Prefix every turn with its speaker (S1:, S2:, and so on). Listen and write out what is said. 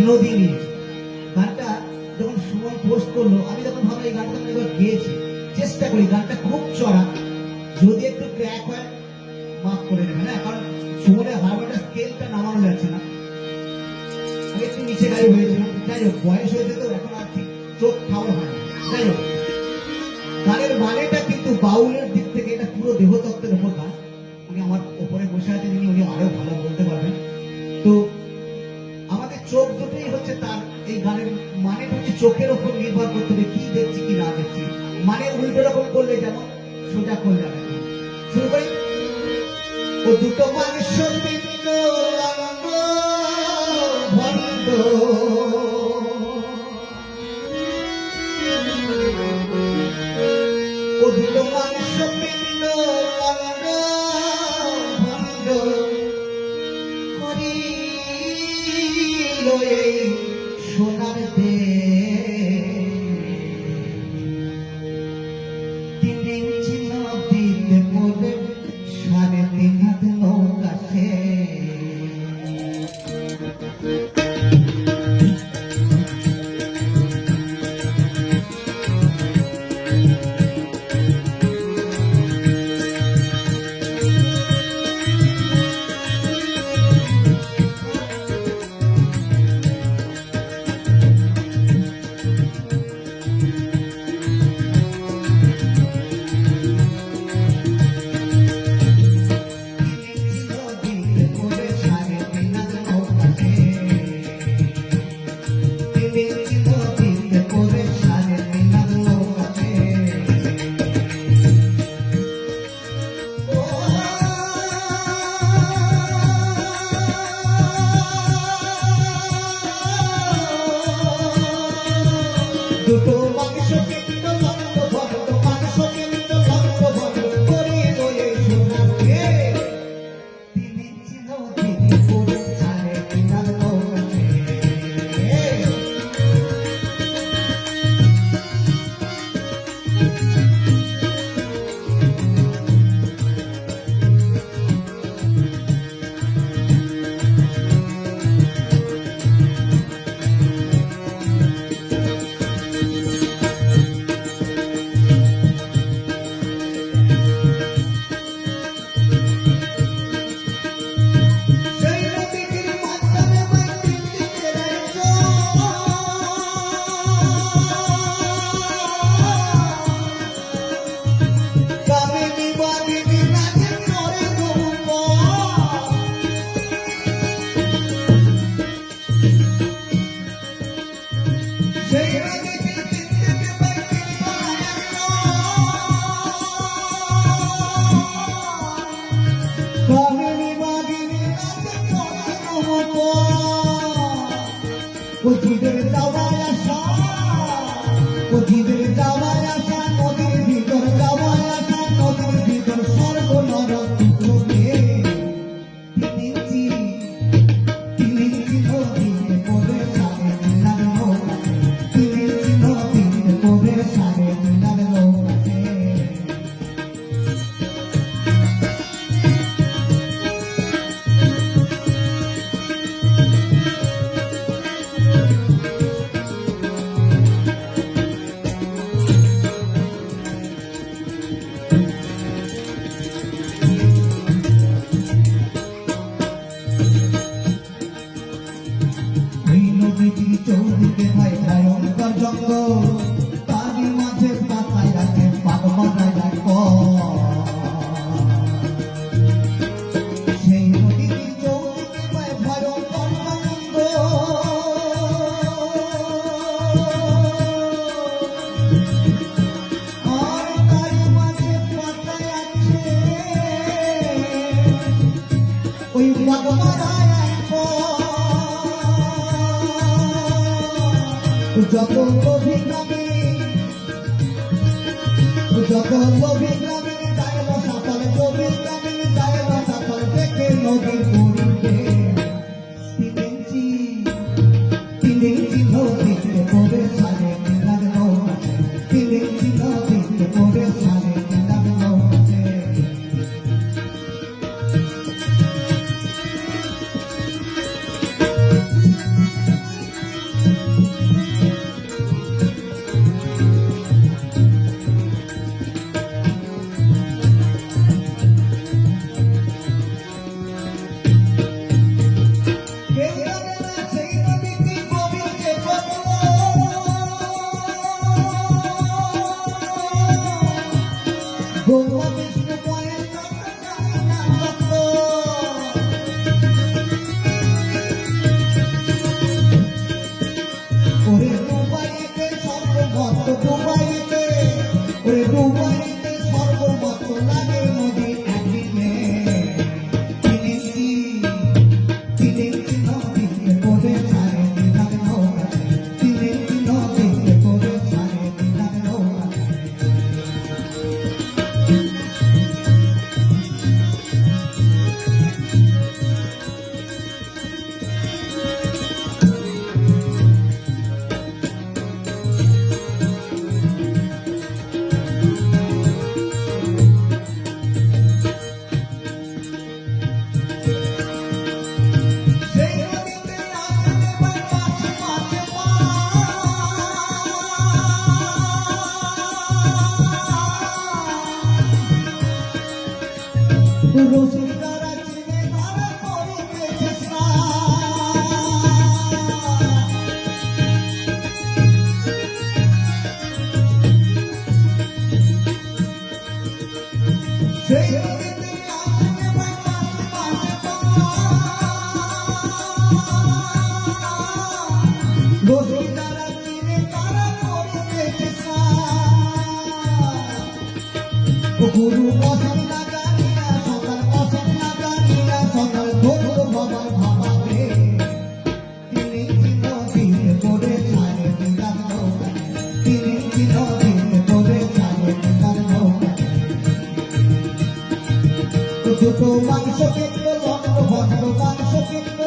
S1: নদী নিয়ে। গানটা যখন সুমন পোস্ট করলো, আমি তখন ভাবলাম এই গানটা আমি একবার গেয়েছি, চেষ্টা করি। গানটা খুব চড়া, যদি একটু ক্র্যাক হয় মাফ করে নেবেন। হ্যাঁ, কারণ সুমনের হারমোনিয়াম স্কেলটা নামানো যাচ্ছে না, আমি একটু নিচে গায়ে হয়েছিল। যাই হোক, বয়স হয়েছে তো এখন আর ঠিক চোখ খাওয়া হয় না। যাই হোক, গানের মানেটা কিন্তু বাউলের দিক থেকে এটা পুরো দেহতত্ত্বের উপর গান। উনি আমার ওপরে বসে আছেন, উনি আরো ভালো বলতে পারবেন। তো আমাদের চোখ দুটোই হচ্ছে তার, এই গানের মানে হচ্ছে চোখের ওপর নির্ভর করতে হবে কি দেখছি কি না দেখছি। মানে উল্টো রকম করলে যেমন, সোজা করলে না। শুরু করি। ও দুটো মানুষ পিণ্ড অঙ্গ ভণ্ড, ও দুটো মানুষ পিণ্ড অঙ্গ ভণ্ড করিল এই সোনার তিন ছিল দিতে পড়ে 3.5 হাত নৌকা সে। দুটো মানুষ পিণ্ড লক্ষ ভণ্ড, মানুষ পিণ্ড লক্ষ ভণ্ড করিল এই সোনার রে। তিনি ছিল দিদি পড়ে 3.5 হাত নৌকা সে। কোথিদের যাওয়ায় আসা, কোথিদের যাওয়ায় আসা, নদীর ভিতর যাওয়ায় আসা, নদীর ভিতর সর্বনরক দুঃখে। তিনি ছিল দিতে পড়ে 3.5 হাত নৌকা সে। তিনি ছিল দিতে পড়ে 3.5 হাত নৌকা সে। চৌদিকে ভাই ভয়ঙ্কর জঙ্গল, তারই মাঝে পাতায় রাখে পাগমাটায় রাখ। সেই নদীর চৌদিকে ভাই ভয়ঙ্কর জঙ্গল, আর তারই মাঝে পাতায় আছে ওই পাগমাটায় রাখ। যত অভিগ্রামী, যত অভিগ্রামী যায় বসা তলে, অভিগ্রামী যায় বসা তলে দেখে নদীর পরিবে। তিনি ছিল দিতে পড়ে 3.5 হাত নৌকা সে। তিনি ছিল দিতে পড়ে 3.5 হাত নৌকা সে। ডুবাইতে ওরে ডুবাইতে সর্বমত লাগে নদী একদিনে তিনেছি নদীতে পড়ে ছাড়ে দিলাম নৌকা তিনেছি নদীতে পড়ে ছাড়ে দিলাম নৌকা সেই নদীতে আসলে মাছ মাছ রসুন দ্বারা চিনে তারা করিতেছে সেই নদীতে আসলে মাছ রসুন দ্বারা চিনে তারা করিতেছে গুরু অসম না জানিয়া সকাল অসম না জানিয়া সকাল ধরো বাবা ভাবাবে তিনেছি নদীতে পড়ে ছাড়ে দিলাম নৌকা তিনেছি নদীতে পড়ে ছাড়ে দিলাম নৌকা দুটো মাংস কেটে লন্ড ভন্ড মাংস কেটে